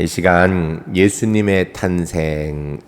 이 시간 예수님의 탄생이라는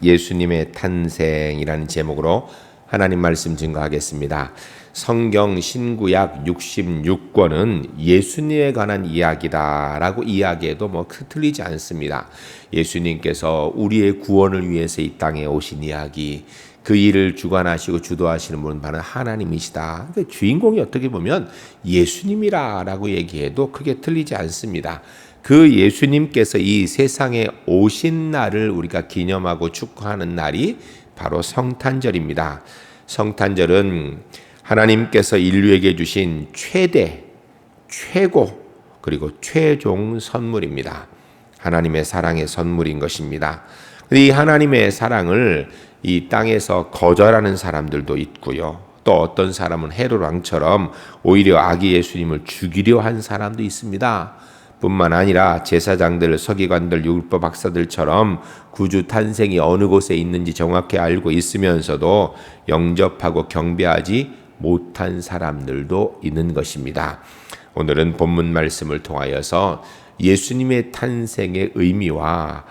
제목으로 하나님 말씀 증거하겠습니다. 성경 신구약 66권은 예수님에 관한 이야기다라고 이야기해도 틀리지 않습니다. 예수님께서 우리의 구원을 위해서 이 땅에 오신 이야기, 그 일을 주관하시고 주도하시는 분은 바로 하나님이시다. 그러니까 주인공이 어떻게 보면 예수님이라고 얘기해도 크게 틀리지 않습니다. 그 예수님께서 이 세상에 오신 날을 우리가 기념하고 축하하는 날이 바로 성탄절입니다. 성탄절은 하나님께서 인류에게 주신 최대, 최고, 그리고 최종 선물입니다. 하나님의 사랑의 선물인 것입니다. 이 하나님의 사랑을 이 땅에서 거절하는 사람들도 있고요. 또 어떤 사람은 헤롯 왕처럼 오히려 아기 예수님을 죽이려 한 사람도 있습니다. 뿐만 아니라 제사장들, 서기관들, 율법 박사들처럼 구주 탄생이 어느 곳에 있는지 정확히 알고 있으면서도 영접하고 경배하지 못한 사람들도 있는 것입니다. 오늘은 본문 말씀을 통하여서 예수님의 탄생의 의미와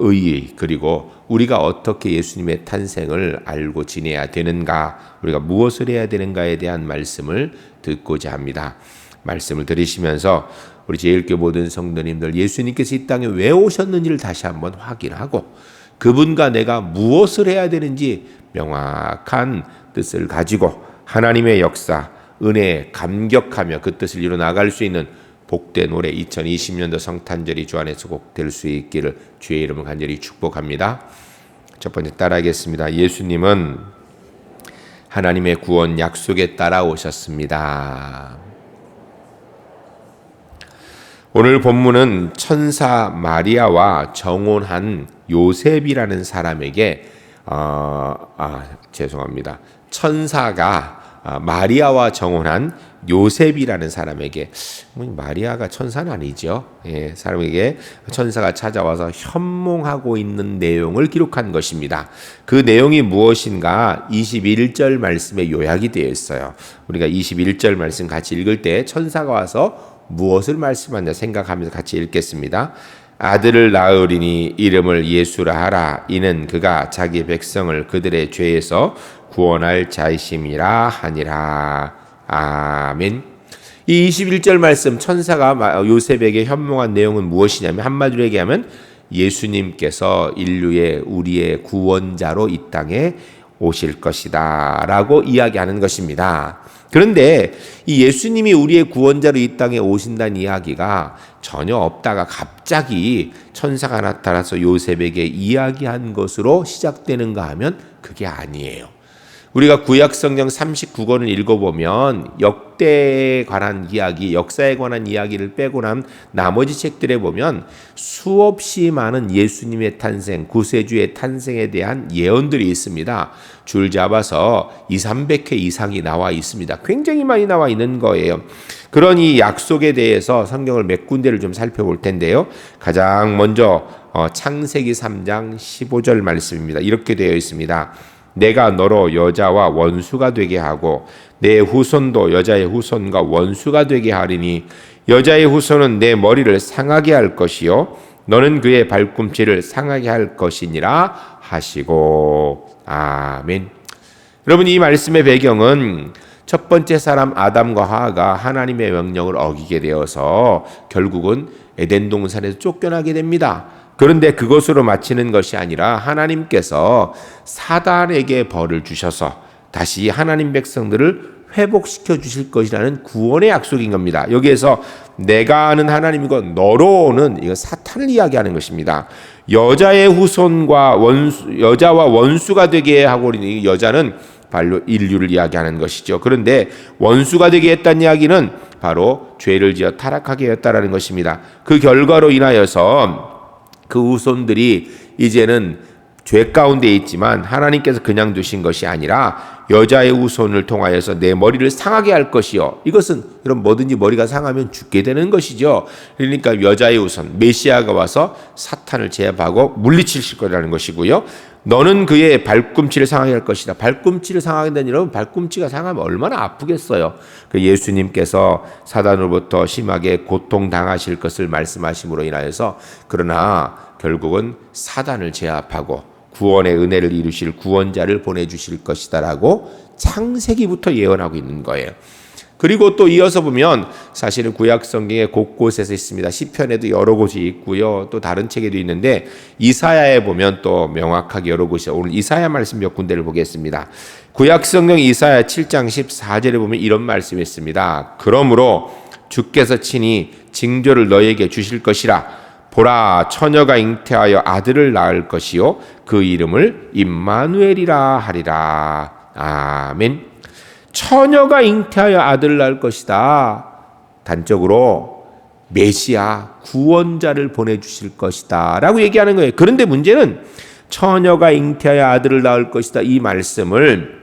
의의, 그리고 우리가 어떻게 예수님의 탄생을 알고 지내야 되는가, 우리가 무엇을 해야 되는가에 대한 말씀을 듣고자 합니다. 말씀을 들으시면서 우리 제일교회 모든 성도님들, 예수님께서 이 땅에 왜 오셨는지를 다시 한번 확인하고 그분과 내가 무엇을 해야 되는지 명확한 뜻을 가지고 하나님의 역사, 은혜에 감격하며 그 뜻을 이루 나갈 수 있는 복된 올해 2020년도 성탄절이 주 안에서 꼭 될 수 있기를 주의 이름으로 간절히 축복합니다. 첫 번째 따라하겠습니다. 예수님은 하나님의 구원 약속에 따라 오셨습니다. 오늘 본문은 천사 마리아와 정혼한 요셉이라는 사람에게 천사가 마리아와 정혼한 요셉이라는 사람에게, 마리아가 천사는 아니죠. 사람에게 천사가 찾아와서 현몽하고 있는 내용을 기록한 것입니다. 그 내용이 무엇인가 21절 말씀에 요약이 되어 있어요. 우리가 21절 말씀 같이 읽을 때 천사가 와서 무엇을 말씀하냐 생각하면서 같이 읽겠습니다. 아들을 낳으리니 이름을 예수라 하라. 이는 그가 자기 백성을 그들의 죄에서 구원할 자이심이라 하니라. 아멘. 이 21절 말씀, 천사가 요셉에게 현몽한 내용은 무엇이냐면, 한마디로 얘기하면 예수님께서 인류의 우리의 구원자로 이 땅에 오실 것이다 라고 이야기하는 것입니다. 그런데 이 예수님이 우리의 구원자로 이 땅에 오신다는 이야기가 전혀 없다가 갑자기 천사가 나타나서 요셉에게 이야기한 것으로 시작되는가 하면 그게 아니에요. 우리가 구약성경 39권을 읽어보면 역대에 관한 이야기, 역사에 관한 이야기를 빼고 난 나머지 책들에 보면 수없이 많은 예수님의 탄생, 구세주의 탄생에 대한 예언들이 있습니다. 줄 잡아서 200~300회 이상이 나와 있습니다. 굉장히 많이 나와 있는 거예요. 그런 이 약속에 대해서 성경을 몇 군데를 좀 살펴볼 텐데요. 가장 먼저 창세기 3장 15절 말씀입니다. 이렇게 되어 있습니다. 내가 너로 여자와 원수가 되게 하고 내 후손도 여자의 후손과 원수가 되게 하리니 여자의 후손은 내 머리를 상하게 할 것이요 너는 그의 발꿈치를 상하게 할 것이니라 하시고. 아멘. 여러분, 이 말씀의 배경은 첫 번째 사람 아담과 하와가 하나님의 명령을 어기게 되어서 결국은 에덴 동산에서 쫓겨나게 됩니다. 그런데 그것으로 마치는 것이 아니라 하나님께서 사단에게 벌을 주셔서 다시 하나님 백성들을 회복시켜 주실 것이라는 구원의 약속인 겁니다. 여기에서 내가 아는 하나님이고 너로는 이거 사탄을 이야기하는 것입니다. 여자의 후손과 여자와 원수가 되게 하고 있는 여자는 바로 인류를 이야기하는 것이죠. 그런데 원수가 되게 했다는 이야기는 바로 죄를 지어 타락하게 했다라는 것입니다. 그 결과로 인하여서 그 후손들이 이제는 죄 가운데 있지만 하나님께서 그냥 두신 것이 아니라 여자의 후손을 통하여서 내 머리를 상하게 할 것이요. 이것은 여러분 뭐든지 머리가 상하면 죽게 되는 것이죠. 그러니까 여자의 후손 메시아가 와서 사탄을 제압하고 물리칠 거라는 것이고요. 너는 그의 발꿈치를 상하게 할 것이다. 발꿈치를 상하게 된 여러분, 발꿈치가 상하면 얼마나 아프겠어요. 그 예수님께서 사단으로부터 심하게 고통당하실 것을 말씀하심으로 인하여서, 그러나 결국은 사단을 제압하고 구원의 은혜를 이루실 구원자를 보내주실 것이다라고 창세기부터 예언하고 있는 거예요. 그리고 또 이어서 보면 사실은 구약 성경에 곳곳에서 있습니다. 시편에도 여러 곳이 있고요. 또 다른 책에도 있는데 이사야에 보면 또 명확하게 여러 곳이, 오늘 이사야 말씀 몇 군데를 보겠습니다. 구약 성경 이사야 7장 14절에 보면 이런 말씀이 있습니다. 그러므로 주께서 친히 징조를 너에게 주실 것이라. 보라, 처녀가 잉태하여 아들을 낳을 것이요 그 이름을 임마누엘이라 하리라. 아멘. 처녀가 잉태하여 아들을 낳을 것이다. 단적으로 메시아 구원자를 보내주실 것이다 라고 얘기하는 거예요. 그런데 문제는 처녀가 잉태하여 아들을 낳을 것이다, 이 말씀을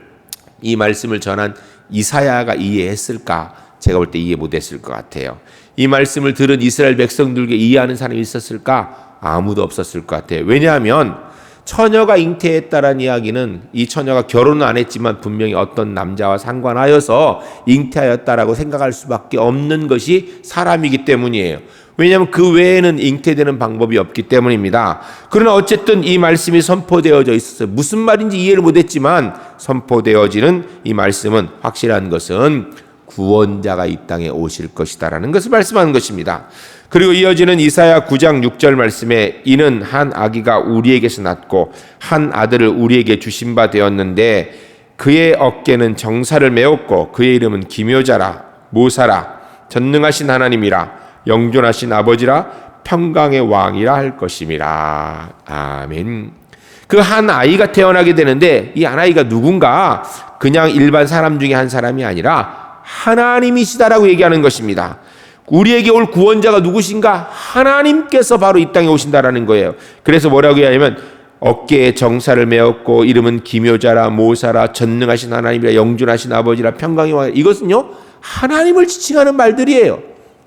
전한 이사야가 이해했을까? 제가 볼 때 이해 못했을 것 같아요. 이 말씀을 들은 이스라엘 백성들에게 이해하는 사람이 있었을까? 아무도 없었을 것 같아요. 왜냐하면 처녀가 잉태했다라는 이야기는 이 처녀가 결혼은 안 했지만 분명히 어떤 남자와 상관하여서 잉태하였다라고 생각할 수밖에 없는 것이 사람이기 때문이에요. 왜냐하면 그 외에는 잉태되는 방법이 없기 때문입니다. 그러나 어쨌든 이 말씀이 선포되어져 있었어요. 무슨 말인지 이해를 못했지만 선포되어지는 이 말씀은 확실한 것은 구원자가 이 땅에 오실 것이다라는 것을 말씀하는 것입니다. 그리고 이어지는 이사야 9장 6절 말씀에 이는 한 아기가 우리에게서 낳고 한 아들을 우리에게 주신 바 되었는데 그의 어깨는 정사를 메웠고 그의 이름은 기묘자라, 모사라, 전능하신 하나님이라, 영존하신 아버지라, 평강의 왕이라 할 것임이라. 아멘. 그 한 아이가 태어나게 되는데 이 한 아이가 누군가? 그냥 일반 사람 중에 한 사람이 아니라 하나님이시다라고 얘기하는 것입니다. 우리에게 올 구원자가 누구신가? 하나님께서 바로 이 땅에 오신다라는 거예요. 그래서 뭐라고 하냐면 어깨에 정사를 메었고 이름은 기묘자라, 모사라, 전능하신 하나님이라, 영존하신 아버지라, 평강의 왕. 이것은요 하나님을 지칭하는 말들이에요.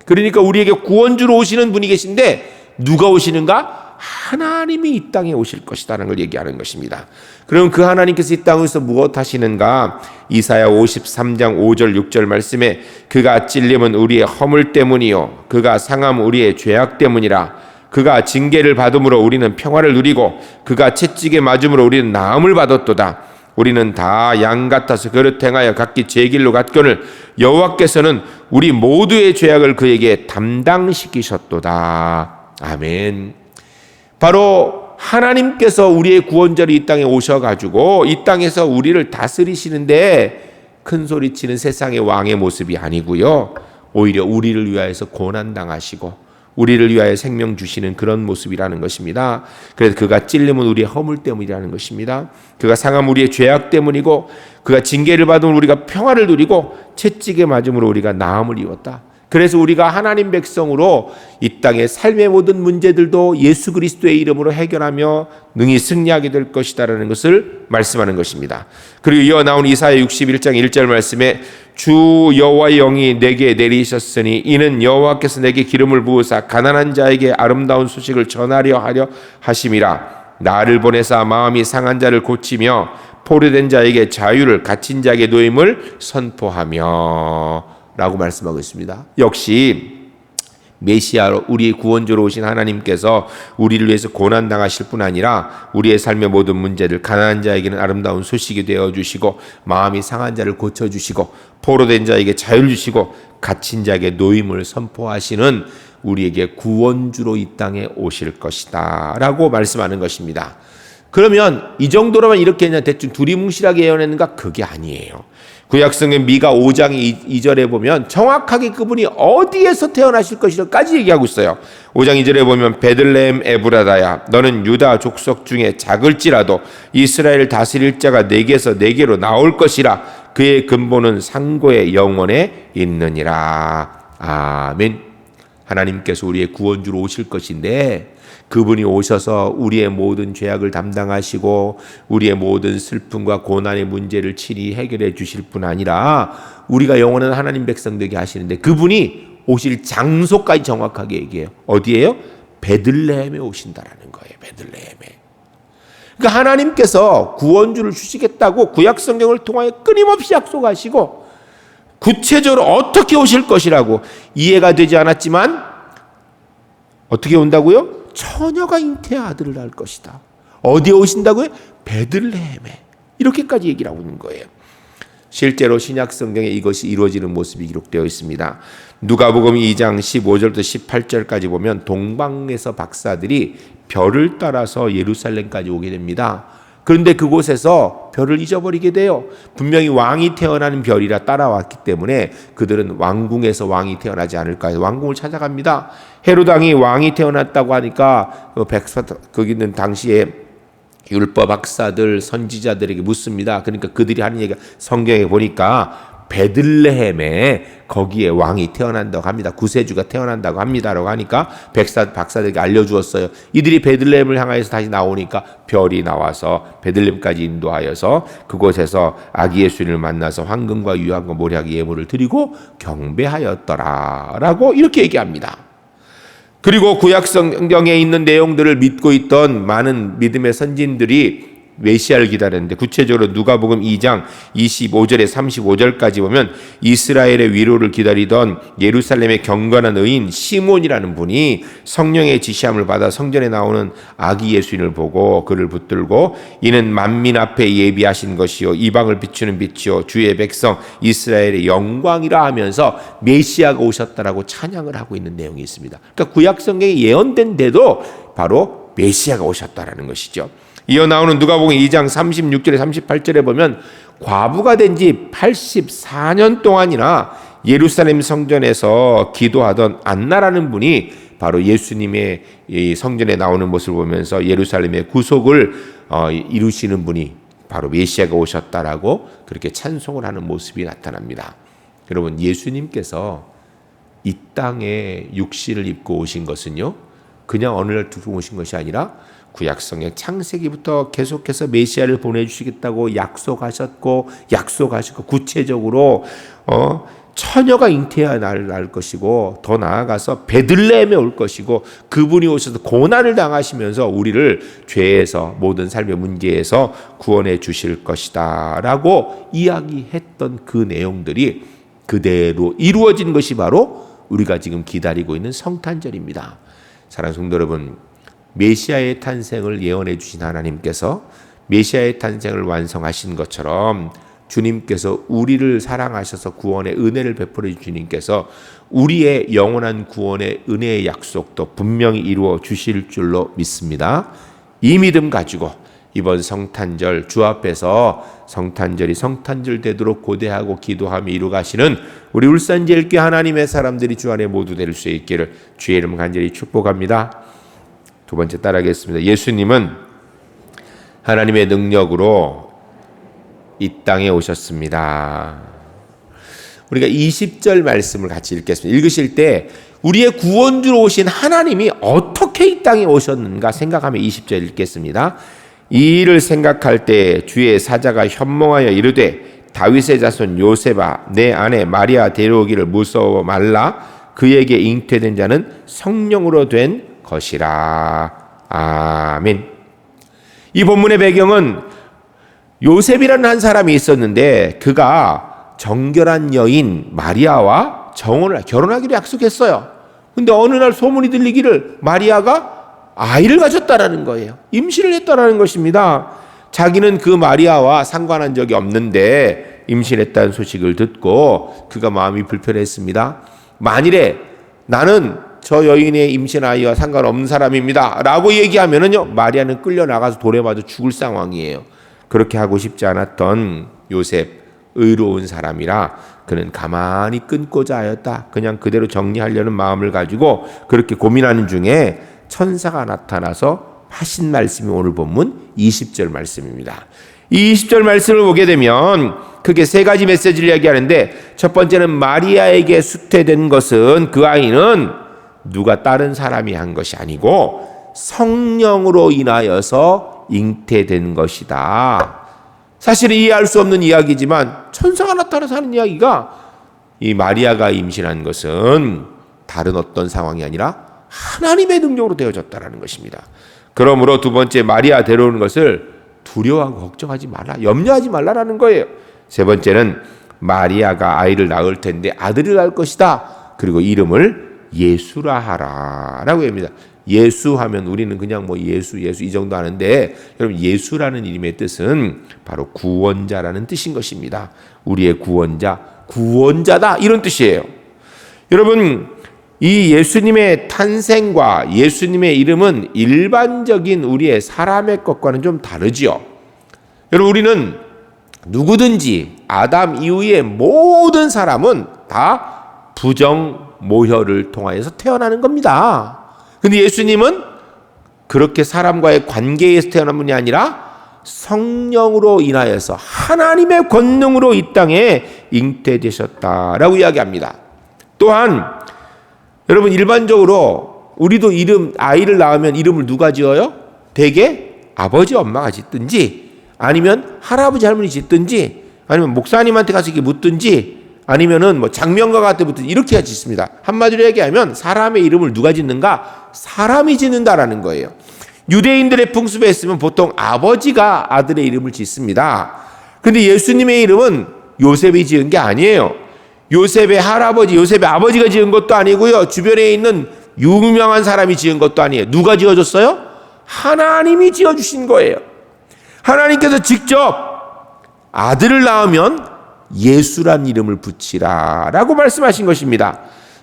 그러니까 우리에게 구원주로 오시는 분이 계신데 누가 오시는가? 하나님이 이 땅에 오실 것이라는 걸 얘기하는 것입니다. 그럼 그 하나님께서 이 땅에서 무엇 하시는가? 이사야 53장 5절 6절 말씀에 그가 찔림은 우리의 허물 때문이요 그가 상함 우리의 죄악 때문이라. 그가 징계를 받음으로 우리는 평화를 누리고 그가 채찍에 맞음으로 우리는 나음을 받았도다. 우리는 다 양 같아서 그릇 행하여 각기 제 길로 갔거늘 여호와께서는 우리 모두의 죄악을 그에게 담당시키셨도다. 아멘. 바로 하나님께서 우리의 구원자로 이 땅에 오셔가지고 이 땅에서 우리를 다스리시는데 큰 소리치는 세상의 왕의 모습이 아니고요. 오히려 우리를 위하여서 고난당하시고 우리를 위하여 생명 주시는 그런 모습이라는 것입니다. 그래서 그가 찔림은 우리의 허물 때문이라는 것입니다. 그가 상함 우리의 죄악 때문이고 그가 징계를 받으면 우리가 평화를 누리고 채찍에 맞음으로 우리가 나음을 입었다. 그래서 우리가 하나님 백성으로 이 땅의 삶의 모든 문제들도 예수 그리스도의 이름으로 해결하며 능히 승리하게 될 것이다라는 것을 말씀하는 것입니다. 그리고 이어 나온 이사야 61장 1절 말씀에 주 여호와의 영이 내게 내리셨으니 이는 여호와께서 내게 기름을 부으사 가난한 자에게 아름다운 소식을 전하려 하려 하심이라. 나를 보내사 마음이 상한 자를 고치며 포로된 자에게 자유를, 갇힌 자에게 노임을 선포하며 라고 말씀하고 있습니다. 역시 메시아로 우리의 구원주로 오신 하나님께서 우리를 위해서 고난당하실 뿐 아니라 우리의 삶의 모든 문제를 가난한 자에게는 아름다운 소식이 되어주시고 마음이 상한 자를 고쳐주시고 포로된 자에게 자유를 주시고 갇힌 자에게 노임을 선포하시는 우리에게 구원주로 이 땅에 오실 것이다 라고 말씀하는 것입니다. 그러면 이 정도로만 이렇게 그냥 대충 두리뭉실하게 예언했는가? 그게 아니에요. 구약성경 미가 5장 2절에 보면 정확하게 그분이 어디에서 태어나실 것이라까지 얘기하고 있어요. 5장 2절에 보면 베들레헴 에브라다야 너는 유다 족속 중에 작을지라도 이스라엘을 다스릴 자가 내게서 내게로 나올 것이라. 그의 근본은 상고의 영원에 있느니라. 아멘. 하나님께서 우리의 구원주로 오실 것인데 그분이 오셔서 우리의 모든 죄악을 담당하시고 우리의 모든 슬픔과 고난의 문제를 친히 해결해 주실 뿐 아니라 우리가 영원한 하나님 백성 되게 하시는데 그분이 오실 장소까지 정확하게 얘기해요. 어디예요? 베들레헴에 오신다라는 거예요. 베들레헴에. 그러니까 하나님께서 구원주를 주시겠다고 구약 성경을 통하여 끊임없이 약속하시고 구체적으로 어떻게 오실 것이라고 이해가 되지 않았지만 어떻게 온다고요? 처녀가 잉태한 아들을 낳을 것이다. 어디에 오신다고요? 베들레헴에. 이렇게까지 얘기를 하고 있는 거예요. 실제로 신약 성경에 이것이 이루어지는 모습이 기록되어 있습니다. 누가복음 2장 15절부터 18절까지 보면 동방에서 박사들이 별을 따라서 예루살렘까지 오게 됩니다. 그런데 그곳에서 별을 잊어버리게 돼요. 분명히 왕이 태어나는 별이라 따라왔기 때문에 그들은 왕궁에서 왕이 태어나지 않을까 해서 왕궁을 찾아갑니다. 헤롯 왕이 왕이 태어났다고 하니까 거기 있는 당시에 율법 학사들 선지자들에게 묻습니다. 그러니까 그들이 하는 얘기가 성경에 보니까 베들레헴에 거기에 왕이 태어난다고 합니다. 구세주가 태어난다고 합니다라고 하니까 박사들에게 알려주었어요. 이들이 베들레헴을 향하여서 다시 나오니까 별이 나와서 베들레헴까지 인도하여서 그곳에서 아기 예수님을 만나서 황금과 유황과 모략의 예물을 드리고 경배하였더라라고 이렇게 얘기합니다. 그리고 구약 성경에 있는 내용들을 믿고 있던 많은 믿음의 선진들이 메시아를 기다렸는데 구체적으로 누가복음 2장 25절에 35절까지 보면 이스라엘의 위로를 기다리던 예루살렘의 경건한 의인 시몬이라는 분이 성령의 지시함을 받아 성전에 나오는 아기 예수님을 보고 그를 붙들고 이는 만민 앞에 예비하신 것이요 이방을 비추는 빛이요 주의 백성 이스라엘의 영광이라 하면서 메시아가 오셨다라고 찬양을 하고 있는 내용이 있습니다. 그러니까 구약 성경에 예언된 데도 바로 메시아가 오셨다라는 것이죠. 이어 나오는 누가복음 2장 36절에 38절에 보면 과부가 된 지 84년 동안이나 예루살렘 성전에서 기도하던 안나라는 분이 바로 예수님의 이 성전에 나오는 모습을 보면서 예루살렘의 구속을 이루시는 분이 바로 메시아가 오셨다라고 그렇게 찬송을 하는 모습이 나타납니다. 여러분, 예수님께서 이 땅에 육신을 입고 오신 것은요, 그냥 어느 날 두고 오신 것이 아니라 구약성경 창세기부터 계속해서 메시아를 보내주시겠다고 약속하셨고 구체적으로 처녀가 잉태해야 낳을 것이고 더 나아가서 베들레헴에 올 것이고 그분이 오셔서 고난을 당하시면서 우리를 죄에서 모든 삶의 문제에서 구원해 주실 것이다 라고 이야기했던 그 내용들이 그대로 이루어진 것이 바로 우리가 지금 기다리고 있는 성탄절입니다. 사랑하는 성도 여러분, 메시아의 탄생을 예언해 주신 하나님께서 메시아의 탄생을 완성하신 것처럼 주님께서 우리를 사랑하셔서 구원의 은혜를 베풀어 주신 주님께서 우리의 영원한 구원의 은혜의 약속도 분명히 이루어 주실 줄로 믿습니다. 이 믿음 가지고 이번 성탄절 주 앞에서 성탄절이 성탄절 되도록 고대하고 기도하며 이루가시는 우리 울산제일교회 하나님의 사람들이 주 안에 모두 될 수 있기를 주의 이름 간절히 축복합니다. 두 번째 따라하겠습니다. 예수님은 하나님의 능력으로 이 땅에 오셨습니다. 우리가 20절 말씀을 같이 읽겠습니다. 읽으실 때 우리의 구원주로 오신 하나님이 어떻게 이 땅에 오셨는가 생각하며 20절 읽겠습니다. 이 일을 생각할 때 주의 사자가 현몽하여 이르되 다윗의 자손 요셉아 내 아내 마리아 데려오기를 무서워 말라 그에게 잉태된 자는 성령으로 된 것이라. 아멘. 이 본문의 배경은 요셉이라는 한 사람이 있었는데 그가 정결한 여인 마리아와 결혼하기로 약속했어요. 근데 어느 날 소문이 들리기를 마리아가 아이를 가졌다라는 거예요. 임신을 했다라는 것입니다. 자기는 그 마리아와 상관한 적이 없는데 임신했다는 소식을 듣고 그가 마음이 불편했습니다. 만일에 나는 저 여인의 임신 아이와 상관없는 사람입니다 라고 얘기하면은요, 마리아는 끌려나가서 돌에 맞아 죽을 상황이에요. 그렇게 하고 싶지 않았던 요셉, 의로운 사람이라 그는 가만히 끊고자 하였다. 그냥 그대로 정리하려는 마음을 가지고 그렇게 고민하는 중에 천사가 나타나서 하신 말씀이 오늘 본문 20절 말씀입니다. 이 20절 말씀을 보게 되면 크게 세 가지 메시지를 이야기하는데 첫 번째는 마리아에게 수태된 것은 그 아이는 누가 다른 사람이 한 것이 아니고 성령으로 인하여서 잉태된 것이다. 사실은 이해할 수 없는 이야기지만 천사가 나타나서 하는 이야기가 이 마리아가 임신한 것은 다른 어떤 상황이 아니라 하나님의 능력으로 되어졌다라는 것입니다. 그러므로 두 번째, 마리아 데려오는 것을 두려워하고 걱정하지 말라, 염려하지 말라라는 거예요. 세 번째는 마리아가 아이를 낳을 텐데 아들을 낳을 것이다. 그리고 이름을 예수라 하라라고 합니다. 예수 하면 우리는 그냥 뭐 예수 이 정도 하는데, 여러분 예수라는 이름의 뜻은 바로 구원자라는 뜻인 것입니다. 우리의 구원자다 이런 뜻이에요. 여러분, 이 예수님의 탄생과 예수님의 이름은 일반적인 우리의 사람의 것과는 좀 다르지요. 여러분, 우리는 누구든지 아담 이후의 모든 사람은 다 부정 모혈을 통하여서 태어나는 겁니다. 근데 예수님은 그렇게 사람과의 관계에서 태어난 분이 아니라 성령으로 인하여서 하나님의 권능으로 이 땅에 잉태되셨다라고 이야기합니다. 또한 여러분, 일반적으로 우리도 아이를 낳으면 이름을 누가 지어요? 대개 아버지 엄마가 짓든지 아니면 할아버지 할머니 짓든지 아니면 목사님한테 가서 이렇게 묻든지 아니면은 뭐 장명가한테 묻든지 이렇게 짓습니다. 한마디로 얘기하면 사람의 이름을 누가 짓는가? 사람이 짓는다라는 거예요. 유대인들의 풍습에 있으면 보통 아버지가 아들의 이름을 짓습니다. 근데 예수님의 이름은 요셉이 지은 게 아니에요. 요셉의 할아버지, 요셉의 아버지가 지은 것도 아니고요. 주변에 있는 유명한 사람이 지은 것도 아니에요. 누가 지어줬어요? 하나님이 지어주신 거예요. 하나님께서 직접 아들을 낳으면 예수란 이름을 붙이라라고 말씀하신 것입니다.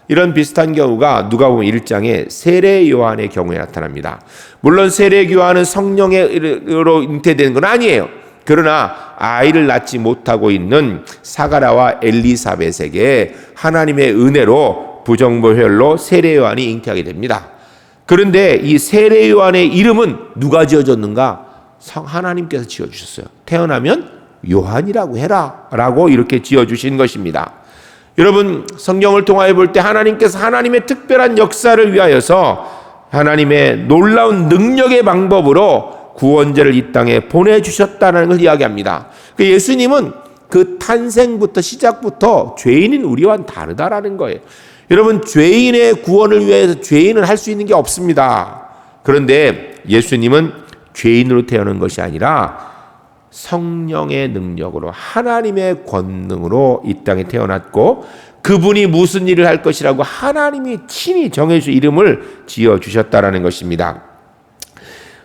이런 비슷한 경우가 누가복음 1장의 세례 요한의 경우에 나타납니다. 물론 세례 요한은 성령으로 잉태된 건 아니에요. 그러나 아이를 낳지 못하고 있는 사가랴와 엘리사벳에게 하나님의 은혜로 부정모혈로 세례 요한이 잉태하게 됩니다. 그런데 이 세례 요한의 이름은 누가 지어줬는가? 하나님께서 지어주셨어요. 태어나면 요한이라고 해라 라고 이렇게 지어주신 것입니다. 여러분, 성경을 통하여 볼 때 하나님께서 하나님의 특별한 역사를 위하여서 하나님의 놀라운 능력의 방법으로 구원자를 이 땅에 보내주셨다는 걸 이야기합니다. 예수님은 그 탄생부터 시작부터 죄인인 우리와는 다르다라는 거예요. 여러분, 죄인의 구원을 위해서 죄인은 할 수 있는 게 없습니다. 그런데 예수님은 죄인으로 태어난 것이 아니라 성령의 능력으로 하나님의 권능으로 이 땅에 태어났고, 그분이 무슨 일을 할 것이라고 하나님이 친히 정해주신 이름을 지어주셨다라는 것입니다.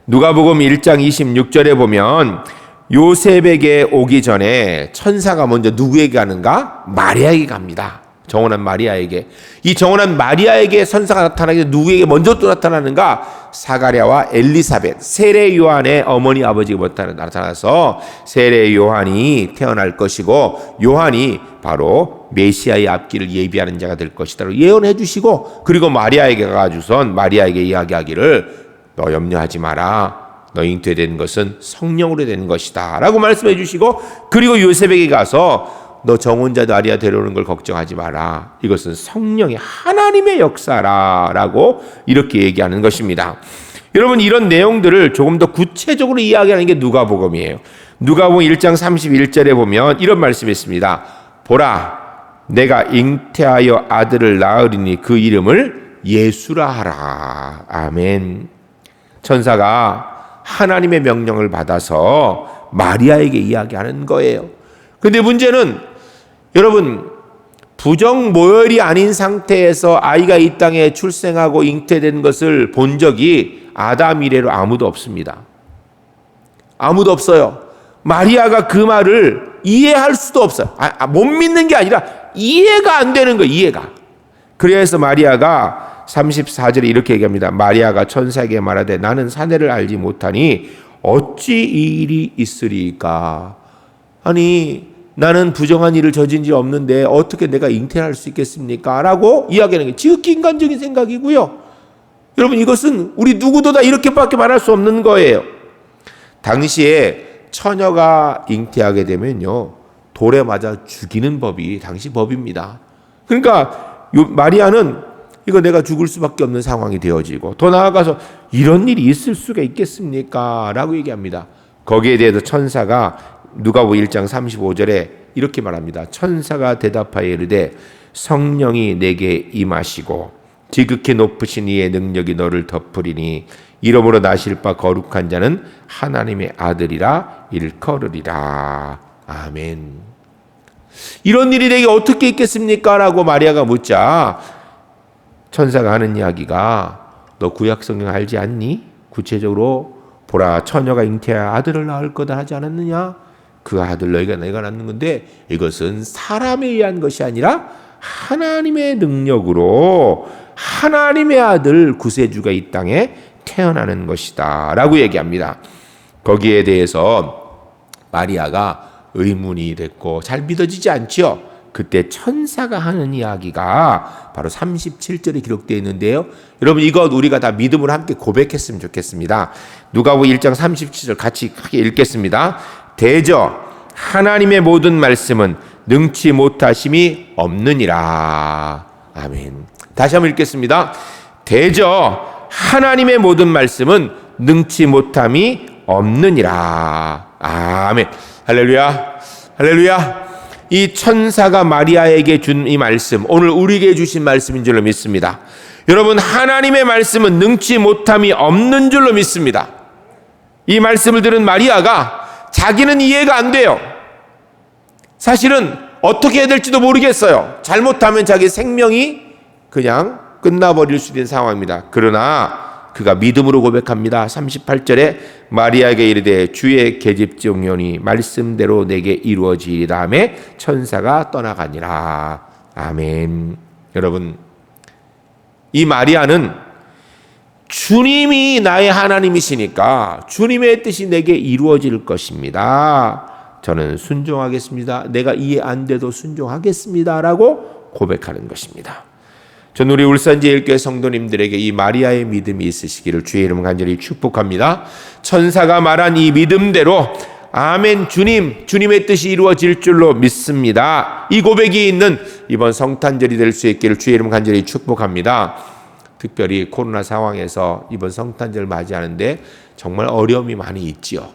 누가복음 1장 26절에 보면 요셉에게 오기 전에 천사가 먼저 누구에게 가는가? 마리아에게 갑니다. 정혼한 마리아에게. 이 정혼한 마리아에게 천사가 나타나게 누구에게 먼저 또 나타나는가? 사가랴와 엘리사벳, 세례 요한의 어머니 아버지가 나타나서 세례 요한이 태어날 것이고, 요한이 바로 메시아의 앞길을 예비하는 자가 될 것이다 예언해 주시고, 그리고 마리아에게 가가지고선 마리아에게 이야기하기를 너 염려하지 마라. 너 잉태된 것은 성령으로 된 것이다 라고 말씀해 주시고, 그리고 요셉에게 가서 너 정혼자 마리아 데려오는 걸 걱정하지 마라. 이것은 성령의 하나님의 역사라라고 이렇게 얘기하는 것입니다. 여러분, 이런 내용들을 조금 더 구체적으로 이야기하는 게 누가복음이에요. 누가복음 1장 31절에 보면 이런 말씀이 있습니다. 보라, 내가 잉태하여 아들을 낳으리니 그 이름을 예수라 하라. 아멘. 천사가 하나님의 명령을 받아서 마리아에게 이야기하는 거예요. 근데 문제는 여러분, 부정모혈이 아닌 상태에서 아이가 이 땅에 출생하고 잉태된 것을 본 적이 아담 이래로 아무도 없습니다. 아무도 없어요. 마리아가 그 말을 이해할 수도 없어요. 못 믿는 게 아니라 이해가 안 되는 거예요. 이해가. 그래서 마리아가 34절에 이렇게 얘기합니다. 마리아가 천사에게 말하되 나는 사내를 알지 못하니 어찌 이 일이 있으리까? 아니, 나는 부정한 일을 저진 지 없는데 어떻게 내가 잉태할 수 있겠습니까? 라고 이야기하는 게 지극히 인간적인 생각이고요. 여러분, 이것은 우리 누구도 다 이렇게밖에 말할 수 없는 거예요. 당시에 처녀가 잉태하게 되면요, 돌에 맞아 죽이는 법이 당시 법입니다. 그러니까 마리아는 이거 내가 죽을 수밖에 없는 상황이 되어지고, 더 나아가서 이런 일이 있을 수가 있겠습니까? 라고 얘기합니다. 거기에 대해서 천사가 누가복음 1장 35절에 이렇게 말합니다. 천사가 대답하여 이르되 성령이 내게 임하시고 지극히 높으신 이의 능력이 너를 덮으리니 이러므로 나실 바 거룩한 자는 하나님의 아들이라 일컬으리라. 아멘. 이런 일이 내게 어떻게 있겠습니까? 라고 마리아가 묻자 천사가 하는 이야기가 너 구약 성경 알지 않니? 구체적으로 보라 처녀가 잉태하여 아들을 낳을 거다 하지 않았느냐? 그 아들 너희가 내가 낳는 건데 이것은 사람에 의한 것이 아니라 하나님의 능력으로 하나님의 아들 구세주가 이 땅에 태어나는 것이다 라고 얘기합니다. 거기에 대해서 마리아가 의문이 됐고 잘 믿어지지 않죠. 그때 천사가 하는 이야기가 바로 37절에 기록되어 있는데요. 여러분 이것 우리가 다 믿음으로 함께 고백했으면 좋겠습니다. 누가복음 1장 37절 같이 크게 읽겠습니다. 대저 하나님의 모든 말씀은 능치 못하심이 없느니라. 아멘. 다시 한번 읽겠습니다. 대저 하나님의 모든 말씀은 능치 못함이 없느니라. 아멘. 할렐루야. 할렐루야. 이 천사가 마리아에게 준 이 말씀, 오늘 우리에게 주신 말씀인 줄로 믿습니다. 여러분, 하나님의 말씀은 능치 못함이 없는 줄로 믿습니다. 이 말씀을 들은 마리아가 자기는 이해가 안 돼요. 사실은 어떻게 해야 될지도 모르겠어요. 잘못하면 자기 생명이 그냥 끝나버릴 수 있는 상황입니다. 그러나 그가 믿음으로 고백합니다. 38절에 마리아에게 이르되 주의 계집종년이 말씀대로 내게 이루어지리 다음에 천사가 떠나가니라. 아멘. 여러분, 이 마리아는 주님이 나의 하나님이시니까 주님의 뜻이 내게 이루어질 것입니다. 저는 순종하겠습니다. 내가 이해 안 돼도 순종하겠습니다. 라고 고백하는 것입니다. 저는 우리 울산제일교회 성도님들에게 이 마리아의 믿음이 있으시기를 주의 이름 간절히 축복합니다. 천사가 말한 이 믿음대로 아멘 주님의 뜻이 이루어질 줄로 믿습니다. 이 고백이 있는 이번 성탄절이 될 수 있기를 주의 이름 간절히 축복합니다. 특별히 코로나 상황에서 이번 성탄절 맞이하는데 정말 어려움이 많이 있지요.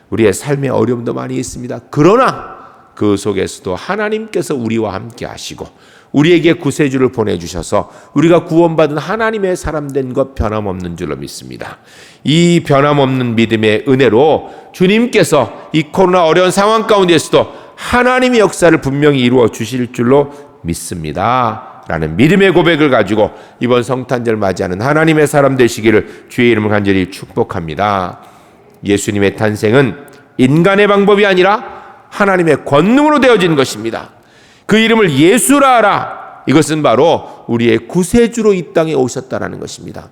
우리의 삶의 어려움도 많이 있습니다. 그러나 그 속에서도 하나님께서 우리와 함께 하시고 우리에게 구세주를 보내주셔서 우리가 구원받은 하나님의 사람 된 것 변함없는 줄로 믿습니다. 이 변함없는 믿음의 은혜로 주님께서 이 코로나 어려운 상황 가운데서도 하나님의 역사를 분명히 이루어 주실 줄로 믿습니다. 라는 믿음의 고백을 가지고 이번 성탄절 맞이하는 하나님의 사람 되시기를 주의 이름을 간절히 축복합니다. 예수님의 탄생은 인간의 방법이 아니라 하나님의 권능으로 되어진 것입니다. 그 이름을 예수라 하라. 이것은 바로 우리의 구세주로 이 땅에 오셨다라는 것입니다.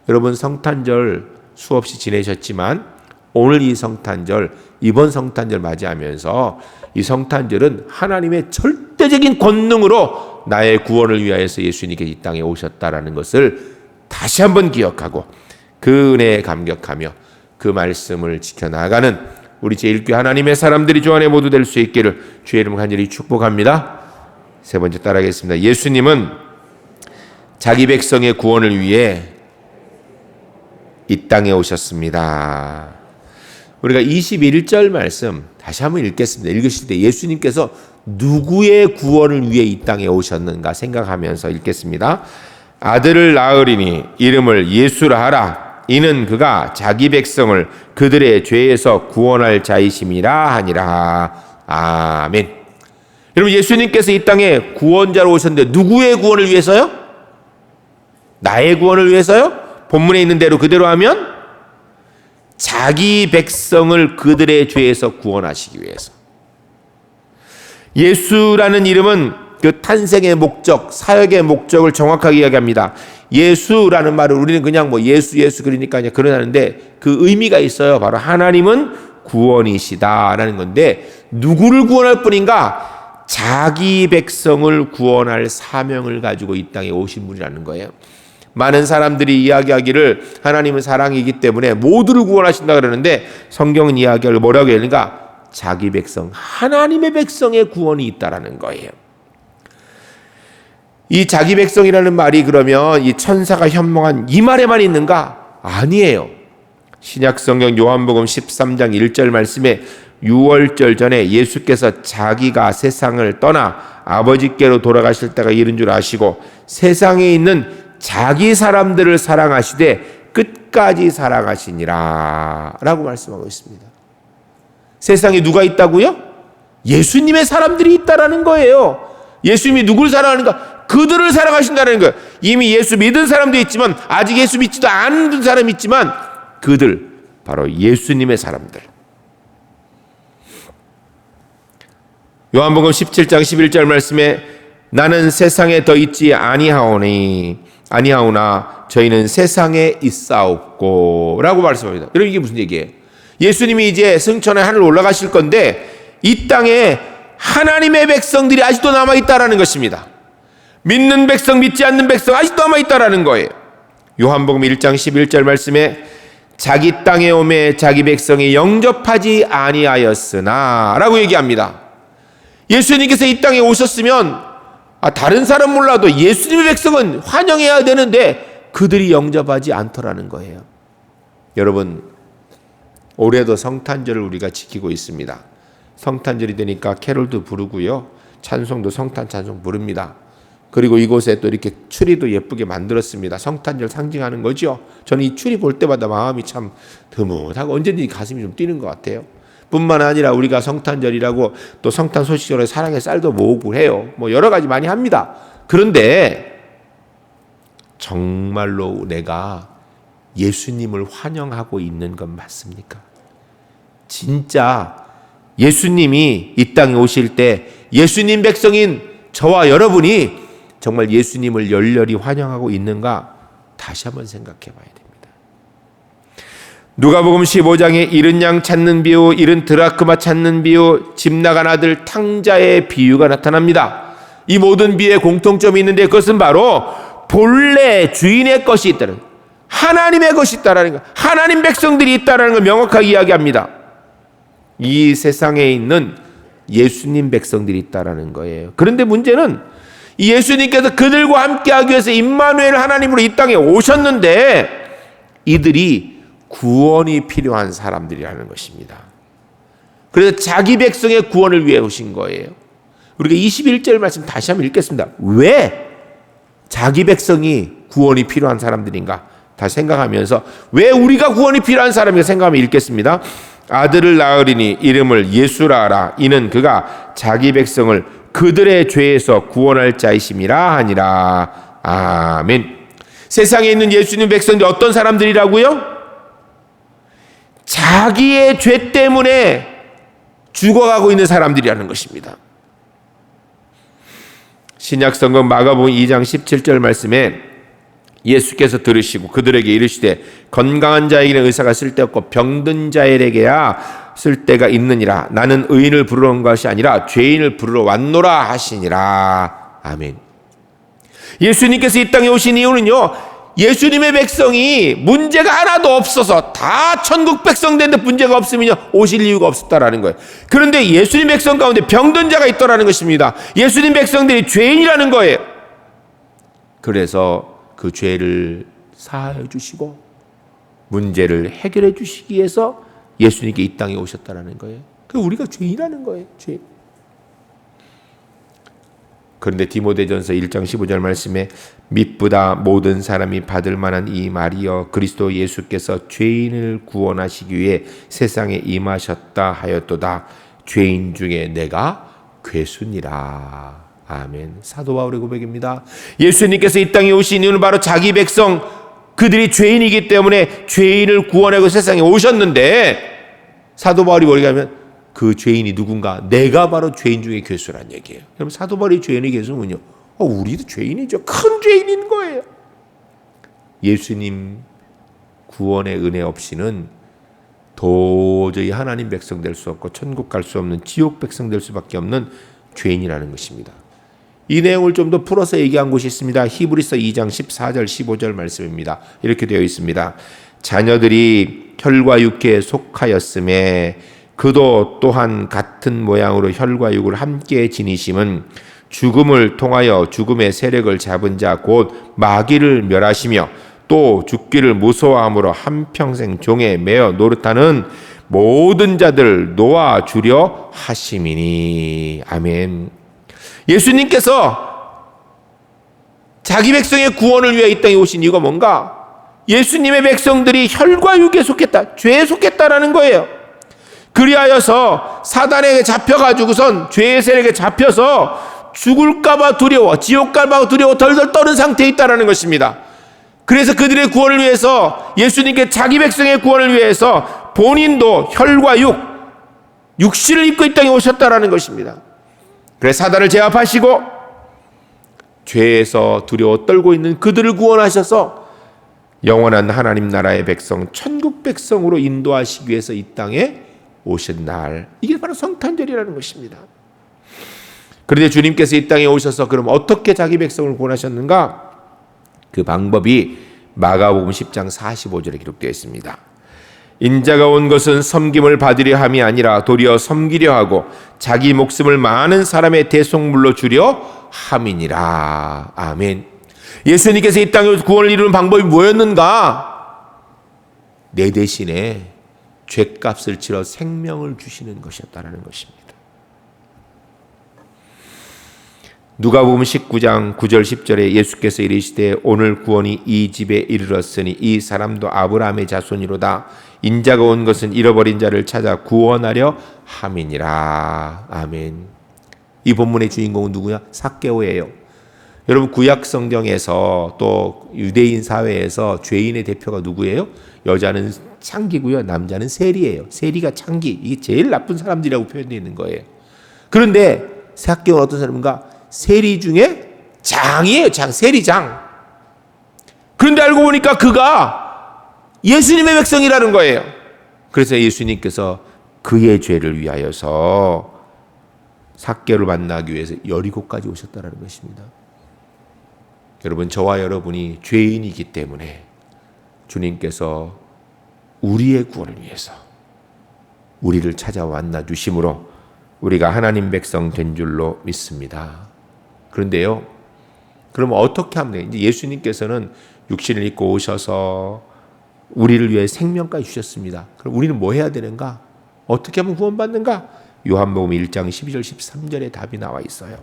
여러분 성탄절 수없이 지내셨지만 오늘 이 성탄절, 이번 성탄절 맞이하면서 이 성탄절은 하나님의 절대적인 권능으로 나의 구원을 위하여서 예수님께서 이 땅에 오셨다라는 것을 다시 한번 기억하고 그 은혜에 감격하며 그 말씀을 지켜나가는 우리 제1교회 하나님의 사람들이 주 안에 모두 될 수 있기를 주의 이름을 간절히 축복합니다. 세 번째 따라하겠습니다. 예수님은 자기 백성의 구원을 위해 이 땅에 오셨습니다. 우리가 21절 말씀 다시 한번 읽겠습니다. 읽으실 때 예수님께서 누구의 구원을 위해 이 땅에 오셨는가 생각하면서 읽겠습니다. 아들을 낳으리니 이름을 예수라 하라. 이는 그가 자기 백성을 그들의 죄에서 구원할 자이심이라 하니라. 아멘. 여러분 예수님께서 이 땅에 구원자로 오셨는데 누구의 구원을 위해서요? 나의 구원을 위해서요? 본문에 있는 대로 그대로 하면 자기 백성을 그들의 죄에서 구원하시기 위해서. 예수라는 이름은 그 탄생의 목적, 사역의 목적을 정확하게 이야기합니다. 예수라는 말을 우리는 그냥 뭐 예수 그러니까 그냥 그러는데 그 의미가 있어요. 바로 하나님은 구원이시다라는 건데 누구를 구원할 뿐인가? 자기 백성을 구원할 사명을 가지고 이 땅에 오신 분이라는 거예요. 많은 사람들이 이야기하기를 하나님은 사랑이기 때문에 모두를 구원하신다 그러는데 성경은 이야기를 뭐라고 해야 되는가? 자기 백성, 하나님의 백성의 구원이 있다라는 거예요. 이 자기 백성이라는 말이 그러면 이 천사가 현몽한 이 말에만 있는가? 아니에요. 신약성경 요한복음 13장 1절 말씀에 유월절 전에 예수께서 자기가 세상을 떠나 아버지께로 돌아가실 때가 이른 줄 아시고 세상에 있는 자기 사람들을 사랑하시되 끝까지 사랑하시니라 라고 말씀하고 있습니다. 세상에 누가 있다고요? 예수님의 사람들이 있다라는 거예요. 예수님이 누굴 사랑하는가? 그들을 사랑하신다는 거예요. 이미 예수 믿은 사람도 있지만 아직 예수 믿지도 않은 사람이 있지만 그들 바로 예수님의 사람들. 요한복음 17장 11절 말씀에 나는 세상에 더 있지 아니하오나 저희는 세상에 있사옵고 라고 말씀합니다. 여러분 이게 무슨 얘기예요? 예수님이 이제 승천의 하늘 올라가실 건데 이 땅에 하나님의 백성들이 아직도 남아있다라는 것입니다. 믿는 백성, 믿지 않는 백성 아직도 남아있다라는 거예요. 요한복음 1장 11절 말씀에 자기 땅에 오매 자기 백성이 영접하지 아니하였으나 라고 얘기합니다. 예수님께서 이 땅에 오셨으면 다른 사람 몰라도 예수님의 백성은 환영해야 되는데 그들이 영접하지 않더라는 거예요. 여러분, 올해도 성탄절을 우리가 지키고 있습니다. 성탄절이 되니까 캐롤도 부르고요, 찬송도 성탄 찬송 부릅니다. 그리고 이곳에 또 이렇게 추리도 예쁘게 만들었습니다. 성탄절 상징하는 거죠. 저는 이 추리 볼 때마다 마음이 참 드뭇하고 언제든지 가슴이 좀 뛰는 것 같아요. 뿐만 아니라 우리가 성탄절이라고 또 성탄 소식으로 사랑의 쌀도 모으고 해요. 뭐 여러 가지 많이 합니다. 그런데 정말로 내가 예수님을 환영하고 있는 건 맞습니까? 진짜 예수님이 이 땅에 오실 때 예수님 백성인 저와 여러분이 정말 예수님을 열렬히 환영하고 있는가 다시 한번 생각해 봐야 됩니다. 누가복음 15장에 잃은 양 찾는 비유, 잃은 드라크마 찾는 비유, 집 나간 아들 탕자의 비유가 나타납니다. 이 모든 비유에 공통점이 있는데 그것은 바로 본래 주인의 것이 있다는, 하나님의 것이 있다는 것, 하나님 백성들이 있다는 걸 명확하게 이야기합니다. 이 세상에 있는 예수님 백성들이 있다는 거예요. 그런데 문제는 이 예수님께서 그들과 함께하기 위해서 임마누엘 하나님으로 이 땅에 오셨는데 이들이 구원이 필요한 사람들이라는 것입니다. 그래서 자기 백성의 구원을 위해 오신 거예요. 우리가 21절 말씀 다시 한번 읽겠습니다. 왜 자기 백성이 구원이 필요한 사람들인가 다시 생각하면서 왜 우리가 구원이 필요한 사람인가 생각하면 읽겠습니다. 아들을 낳으리니 이름을 예수라 하라. 이는 그가 자기 백성을 그들의 죄에서 구원할 자이심이라 하니라. 아멘. 세상에 있는 예수님 백성들이 어떤 사람들이라고요? 자기의 죄 때문에 죽어가고 있는 사람들이라는 것입니다. 신약성경 마가복음 2장 17절 말씀에 예수께서 들으시고 그들에게 이르시되 건강한 자에게는 의사가 쓸데없고 병든 자에게야 쓸데가 있느니라. 나는 의인을 부르러 온 것이 아니라 죄인을 부르러 왔노라 하시니라. 아멘. 예수님께서 이 땅에 오신 이유는요, 예수님의 백성이 문제가 하나도 없어서 다 천국 백성 되는데 문제가 없으면 오실 이유가 없었다라는 거예요. 그런데 예수님 백성 가운데 병든 자가 있더라는 것입니다. 예수님 백성들이 죄인이라는 거예요. 그래서 그 죄를 사하여 주시고 문제를 해결해 주시기 위해서 예수님께 이 땅에 오셨다라는 거예요. 우리가 죄인이라는 거예요. 죄. 그런데 디모데전서 1장 15절 말씀에 mit보다 모든 사람이 받을 만한 이 말이여 그리스도 예수께서 죄인을 구원하시기 위해 세상에 임하셨다 하였도다. 죄인 중에 내가 괴순이라. 아멘. 사도 바울의 고백입니다. 예수님께서 이 땅에 오신 이유는 바로 자기 백성 그들이 죄인이기 때문에 죄인을 구원하고 세상에 오셨는데 사도 바울이 뭐라고 하면 그 죄인이 누군가? 내가 바로 죄인 중에 괴수란 얘기예요. 그럼 사도 바울이 죄인의 괴수는요, 우리도 죄인이죠. 큰 죄인인 거예요. 예수님 구원의 은혜 없이는 도저히 하나님 백성 될 수 없고 천국 갈 수 없는 지옥 백성 될 수밖에 없는 죄인이라는 것입니다. 이 내용을 좀 더 풀어서 얘기한 곳이 있습니다. 히브리서 2장 14절 15절 말씀입니다. 이렇게 되어 있습니다. 자녀들이 혈과 육에 속하였음에 그도 또한 같은 모양으로 혈과 육을 함께 지니심은 죽음을 통하여 죽음의 세력을 잡은 자 곧 마귀를 멸하시며 또 죽기를 무서워함으로 한평생 종에 매어 노릇하는 모든 자들 놓아주려 하심이니. 아멘. 예수님께서 자기 백성의 구원을 위해 이 땅에 오신 이유가 뭔가? 예수님의 백성들이 혈과 육에 속했다, 죄에 속했다라는 거예요. 그리하여서 사단에게 잡혀가지고선 죄의 세력에 잡혀서 죽을까봐 두려워, 지옥 갈까 두려워 덜덜 떠는 상태에 있다라는 것입니다. 그래서 그들의 구원을 위해서, 예수님께 자기 백성의 구원을 위해서 본인도 혈과 육신을 입고 이 땅에 오셨다라는 것입니다. 그래서 사단을 제압하시고 죄에서 두려워 떨고 있는 그들을 구원하셔서 영원한 하나님 나라의 백성, 천국 백성으로 인도하시기 위해서 이 땅에 오신 날, 이게 바로 성탄절이라는 것입니다. 그런데 주님께서 이 땅에 오셔서 그럼 어떻게 자기 백성을 구원하셨는가? 그 방법이 마가복음 10장 45절에 기록되어 있습니다. 인자가 온 것은 섬김을 받으려 함이 아니라 도리어 섬기려 하고 자기 목숨을 많은 사람의 대속물로 주려 함이니라. 아멘. 예수님께서 이 땅에 구원을 이루는 방법이 뭐였는가? 내 대신에 죄값을 치러 생명을 주시는 것이었다는 것입니다. 누가복음 19장 9절 10절에 예수께서 이르시되 오늘 구원이 이 집에 이르렀으니 이 사람도 아브라함의 자손이로다. 인자가 온 것은 잃어버린 자를 찾아 구원하려 함이니라. 아멘. 이 본문의 주인공은 누구냐? 삭개오예요. 여러분, 구약 성경에서 또 유대인 사회에서 죄인의 대표가 누구예요? 여자는 창기고요, 남자는 세리예요. 세리가 창기, 이게 제일 나쁜 사람들이라고 표현되어 있는 거예요. 그런데 삭개오는 어떤 사람인가? 세리 중에 장이에요. 세리장. 그런데 알고 보니까 그가 예수님의 백성이라는 거예요. 그래서 예수님께서 그의 죄를 위하여서 삭개오를 만나기 위해서 여리고까지 오셨다는 것입니다. 여러분, 저와 여러분이 죄인이기 때문에 주님께서 우리의 구원을 위해서 우리를 찾아와 만나 주심으로 우리가 하나님 백성 된 줄로 믿습니다. 그런데요, 그럼 어떻게 하면 돼요? 이제 예수님께서는 육신을 입고 오셔서 우리를 위해 생명까지 주셨습니다. 그럼 우리는 뭐 해야 되는가? 어떻게 하면 구원받는가? 요한복음 1장 12절 13절에 답이 나와 있어요.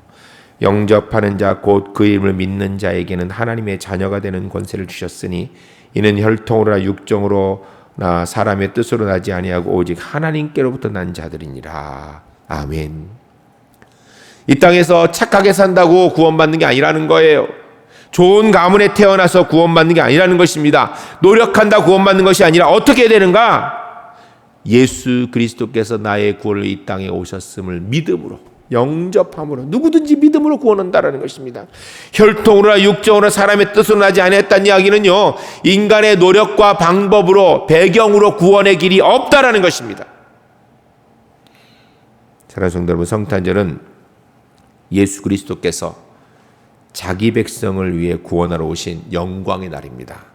영접하는 자 곧 그 이름을 믿는 자에게는 하나님의 자녀가 되는 권세를 주셨으니 이는 혈통으로나 육정으로나 사람의 뜻으로 나지 아니하고 오직 하나님께로부터 난 자들이니라. 아멘. 이 땅에서 착하게 산다고 구원받는 게 아니라는 거예요. 좋은 가문에 태어나서 구원받는 게 아니라는 것입니다. 노력한다 구원받는 것이 아니라 어떻게 해야 되는가? 예수 그리스도께서 나의 구원을 이 땅에 오셨음을 믿음으로, 영접함으로, 누구든지 믿음으로 구원한다라는 것입니다. 혈통으로나 육정으로나 사람의 뜻으로 나지 아니했다는 이야기는요, 인간의 노력과 방법으로, 배경으로 구원의 길이 없다라는 것입니다. 사랑하는 성도 여러분, 성탄절은 예수 그리스도께서 자기 백성을 위해 구원하러 오신 영광의 날입니다.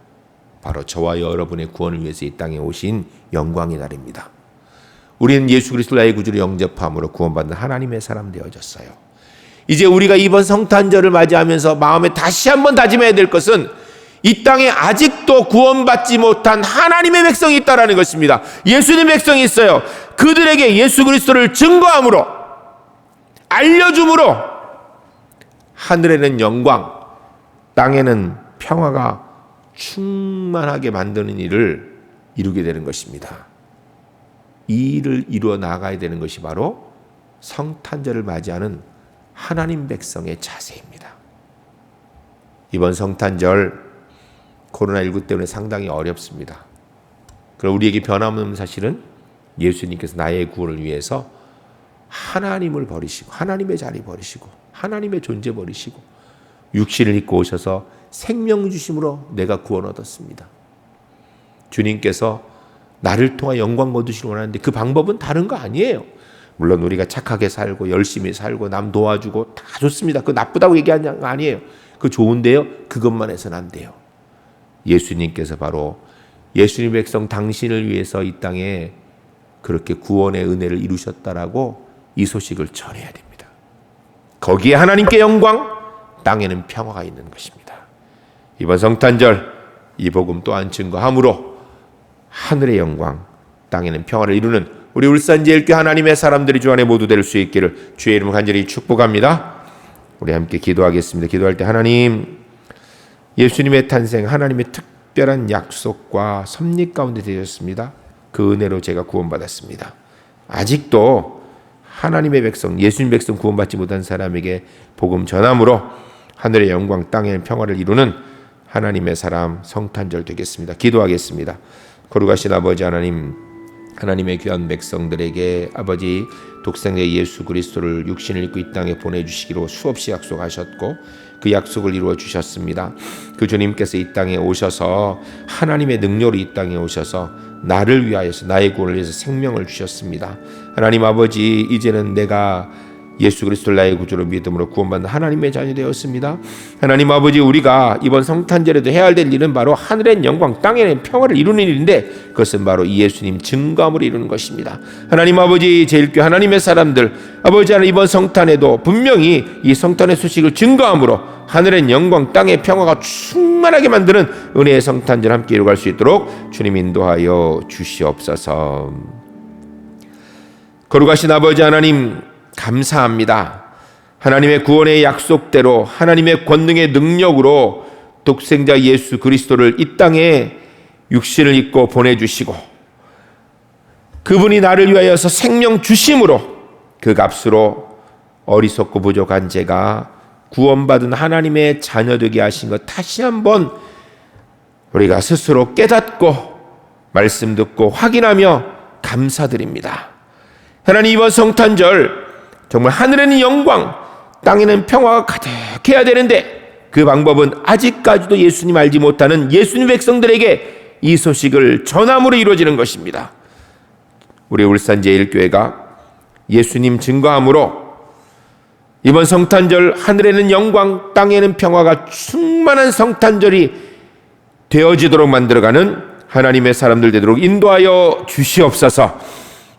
바로 저와 여러분의 구원을 위해서 이 땅에 오신 영광의 날입니다. 우리는 예수 그리스도를 나의 구주로 영접함으로 구원받는 하나님의 사람 되어졌어요. 이제 우리가 이번 성탄절을 맞이하면서 마음에 다시 한번 다짐해야 될 것은 이 땅에 아직도 구원받지 못한 하나님의 백성이 있다는 것입니다. 예수님의 백성이 있어요. 그들에게 예수 그리스도를 증거함으로, 알려줌으로 하늘에는 영광, 땅에는 평화가 충만하게 만드는 일을 이루게 되는 것입니다. 이 일을 이루어 나가야 되는 것이 바로 성탄절을 맞이하는 하나님 백성의 자세입니다. 이번 성탄절 코로나19 때문에 상당히 어렵습니다. 그럼 우리에게 변함없는 사실은 예수님께서 나의 구원을 위해서 하나님을 버리시고, 하나님의 자리 버리시고, 하나님의 존재 버리시고 육신을 입고 오셔서 생명 주심으로 내가 구원 얻었습니다. 주님께서 나를 통해 영광 거두시길 원하는데 그 방법은 다른 거 아니에요. 물론 우리가 착하게 살고 열심히 살고 남 도와주고 다 좋습니다. 그거 나쁘다고 얘기하는 거 아니에요. 그거 좋은데요, 그것만 해서는 안 돼요. 예수님께서 바로 예수님 백성 당신을 위해서 이 땅에 그렇게 구원의 은혜를 이루셨다라고 이 소식을 전해야 됩니다. 거기에 하나님께 영광, 땅에는 평화가 있는 것입니다. 이번 성탄절 이 복음 또한 증거함으로 하늘의 영광, 땅에는 평화를 이루는 우리 울산제일교회 하나님의 사람들이 주 안에 모두 될 수 있기를 주의 이름으로 간절히 축복합니다. 우리 함께 기도하겠습니다. 기도할 때 하나님, 예수님의 탄생, 하나님의 특별한 약속과 섭리 가운데 되셨습니다. 그 은혜로 제가 구원받았습니다. 아직도 하나님의 백성, 예수님 백성 구원받지 못한 사람에게 복음 전함으로 하늘의 영광, 땅의 평화를 이루는 하나님의 사람 성탄절 되겠습니다. 기도하겠습니다. 거룩하신 아버지 하나님, 하나님의 귀한 백성들에게 아버지 독생자 예수 그리스도를 육신을 입고 이 땅에 보내주시기로 수없이 약속하셨고 그 약속을 이루어 주셨습니다. 그 주님께서 이 땅에 오셔서 하나님의 능력으로 이 땅에 오셔서 나를 위하여서, 나의 구원을 위해서 생명을 주셨습니다. 하나님 아버지, 이제는 내가 예수 그리스도를 나의 구주로 믿음으로 구원받는 하나님의 자녀 되었습니다. 하나님 아버지, 우리가 이번 성탄절에도 해야 될 일은 바로 하늘의 영광, 땅의 평화를 이루는 일인데 그것은 바로 이 예수님 증거함으로 이루는 것입니다. 하나님 아버지, 제일교회 하나님의 사람들, 아버지 하나님, 이번 성탄에도 분명히 이 성탄의 소식을 증거함으로 하늘의 영광, 땅의 평화가 충만하게 만드는 은혜의 성탄절 함께 이루어갈 수 있도록 주님 인도하여 주시옵소서. 거룩하신 아버지 하나님, 감사합니다. 하나님의 구원의 약속대로 하나님의 권능의 능력으로 독생자 예수 그리스도를 이 땅에 육신을 입고 보내주시고 그분이 나를 위하여서 생명 주심으로 그 값으로 어리석고 부족한 제가 구원받은 하나님의 자녀 되게 하신 것 다시 한번 우리가 스스로 깨닫고 말씀 듣고 확인하며 감사드립니다. 하나님, 이번 성탄절 정말 하늘에는 영광, 땅에는 평화가 가득해야 되는데 그 방법은 아직까지도 예수님 알지 못하는 예수님 백성들에게 이 소식을 전함으로 이루어지는 것입니다. 우리 울산 제1교회가 예수님 증거함으로 이번 성탄절 하늘에는 영광, 땅에는 평화가 충만한 성탄절이 되어지도록 만들어가는 하나님의 사람들 되도록 인도하여 주시옵소서.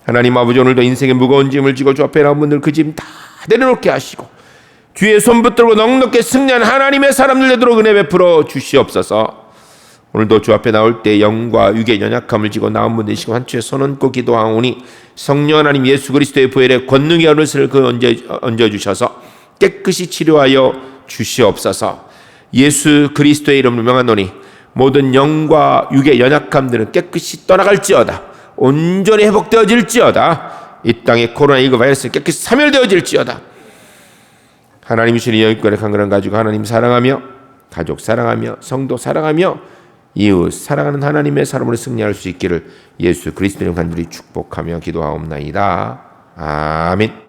하나님 아버지, 오늘도 인생의 무거운 짐을 지고 주 앞에 나온 분들 그 짐 다 내려놓게 하시고 주의 손 붙들고 넉넉히 승리한 하나님의 사람들 되도록 은혜 베풀어 주시옵소서. 오늘도 주 앞에 나올 때 영과 육의 연약함을 지고 나온 분들이시고 한 주에 손 얹고 기도하오니 성령 하나님 예수 그리스도의 보혈에 권능의 어느새를 얹어주셔서 깨끗이 치료하여 주시옵소서. 예수 그리스도의 이름으로 명하노니 모든 영과 육의 연약함들은 깨끗이 떠나갈지어다. 온전히 회복되어질지어다. 이 땅의 코로나19 바이러스는 깨끗이 사멸되어질지어다. 하나님 주신 영육권의 강건함 가지고 하나님 사랑하며 가족 사랑하며 성도 사랑하며 이웃 사랑하는 하나님의 사람으로 승리할 수 있기를 예수 그리스도의 간절히 축복하며 기도하옵나이다. 아멘.